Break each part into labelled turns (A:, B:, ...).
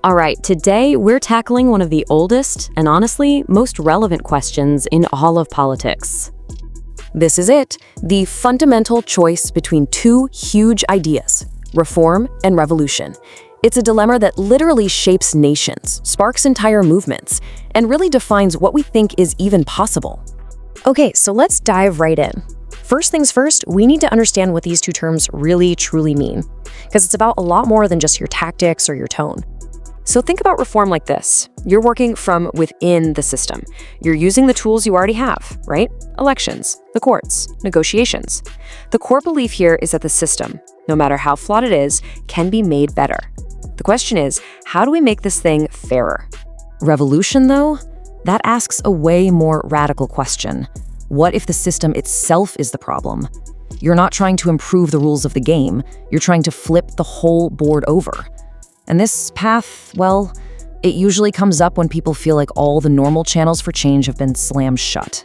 A: All right, today we're tackling one of the oldest and honestly most relevant questions in all of politics. This is it, the fundamental choice between two huge ideas, reform and revolution. It's a dilemma that literally shapes nations, sparks entire movements, and really defines what we think is even possible. Okay, so let's dive right in. First things first, we need to understand what these two terms really truly mean, because it's about a lot more than just your tactics or your tone. So think about reform like this. You're working from within the system. You're using the tools you already have, right? Elections, the courts, negotiations. The core belief here is that the system, no matter how flawed it is, can be made better. The question is, how do we make this thing fairer? Revolution, though, that asks a way more radical question. What if the system itself is the problem? You're not trying to improve the rules of the game. You're trying to flip the whole board over. And this path, well, it usually comes up when people feel like all the normal channels for change have been slammed shut.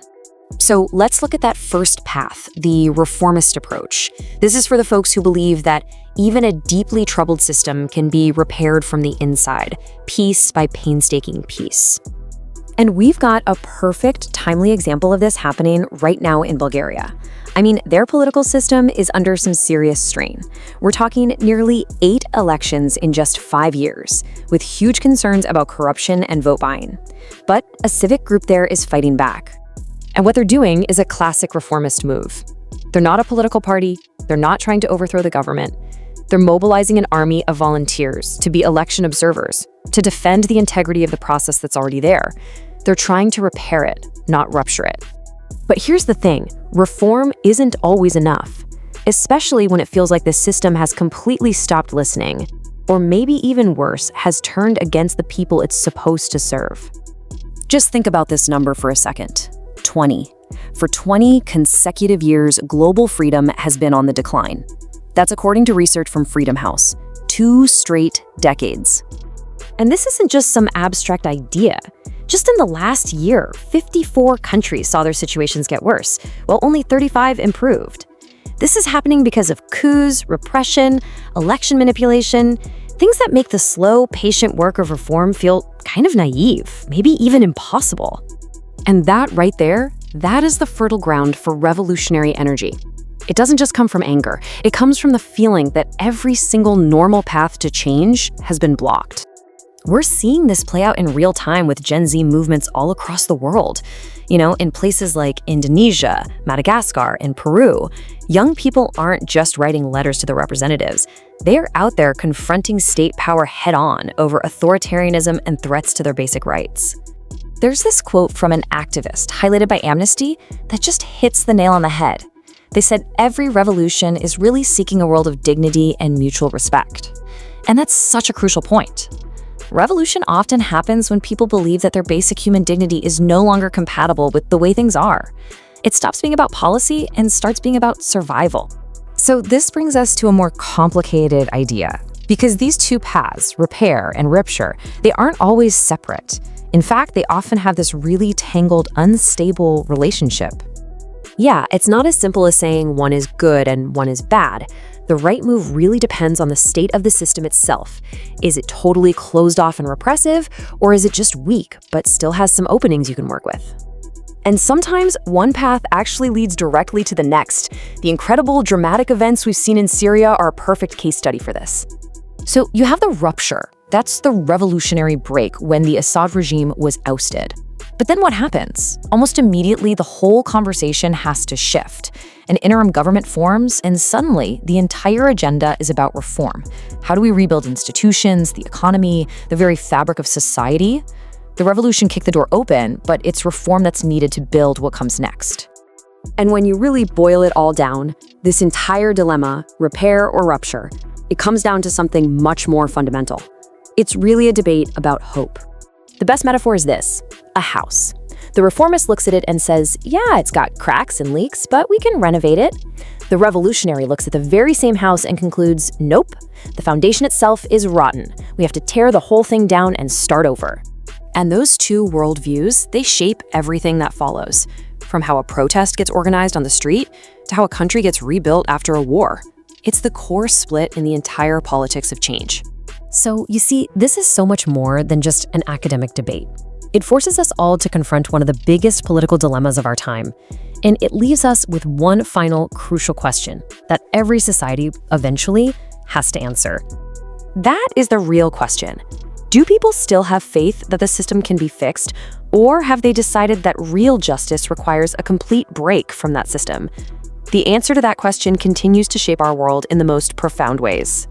A: So let's look at that first path, the reformist approach. This is for the folks who believe that even a deeply troubled system can be repaired from the inside, piece by painstaking piece. And we've got a perfect, timely example of this happening right now in Bulgaria. I mean, their political system is under some serious strain. We're talking nearly 8 elections in just 5 years, with huge concerns about corruption and vote buying. But a civic group there is fighting back. And what they're doing is a classic reformist move. They're not a political party. They're not trying to overthrow the government. They're mobilizing an army of volunteers to be election observers, to defend the integrity of the process that's already there. They're trying to repair it, not rupture it. But here's the thing, reform isn't always enough, especially when it feels like the system has completely stopped listening, or maybe even worse, has turned against the people it's supposed to serve. Just think about this number for a second, 20. For 20 consecutive years, global freedom has been on the decline. That's according to research from Freedom House, 2 straight decades. And this isn't just some abstract idea. Just in the last year, 54 countries saw their situations get worse, while only 35 improved. This is happening because of coups, repression, election manipulation, things that make the slow, patient work of reform feel kind of naive, maybe even impossible. And that right there, that is the fertile ground for revolutionary energy. It doesn't just come from anger. It comes from the feeling that every single normal path to change has been blocked. We're seeing this play out in real time with Gen Z movements all across the world. You know, in places like Indonesia, Madagascar, and Peru, young people aren't just writing letters to their representatives. They're out there confronting state power head-on over authoritarianism and threats to their basic rights. There's this quote from an activist, highlighted by Amnesty, that just hits the nail on the head. They said, "Every revolution is really seeking a world of dignity and mutual respect." And that's such a crucial point. Revolution often happens when people believe that their basic human dignity is no longer compatible with the way things are. It stops being about policy and starts being about survival. So this brings us to a more complicated idea, because these two paths, repair and rupture, they aren't always separate. In fact, they often have this really tangled, unstable relationship. Yeah, it's not as simple as saying one is good and one is bad. The right move really depends on the state of the system itself. Is it totally closed off and repressive, or is it just weak, but still has some openings you can work with? And sometimes one path actually leads directly to the next. The incredible dramatic events we've seen in Syria are a perfect case study for this. So you have the rupture. That's the revolutionary break when the Assad regime was ousted. But then what happens? Almost immediately, the whole conversation has to shift. An interim government forms, and suddenly, the entire agenda is about reform. How do we rebuild institutions, the economy, the very fabric of society? The revolution kicked the door open, but it's reform that's needed to build what comes next. And when you really boil it all down, this entire dilemma, repair or rupture, it comes down to something much more fundamental. It's really a debate about hope. The best metaphor is this: a house. The reformist looks at it and says, yeah, it's got cracks and leaks, but we can renovate it. The revolutionary looks at the very same house and concludes, nope, the foundation itself is rotten. We have to tear the whole thing down and start over. And those two worldviews, they shape everything that follows, from how a protest gets organized on the street to how a country gets rebuilt after a war. It's the core split in the entire politics of change. So, you see, this is so much more than just an academic debate. It forces us all to confront one of the biggest political dilemmas of our time. And it leaves us with one final crucial question that every society eventually has to answer. That is the real question. Do people still have faith that the system can be fixed, or have they decided that real justice requires a complete break from that system? The answer to that question continues to shape our world in the most profound ways.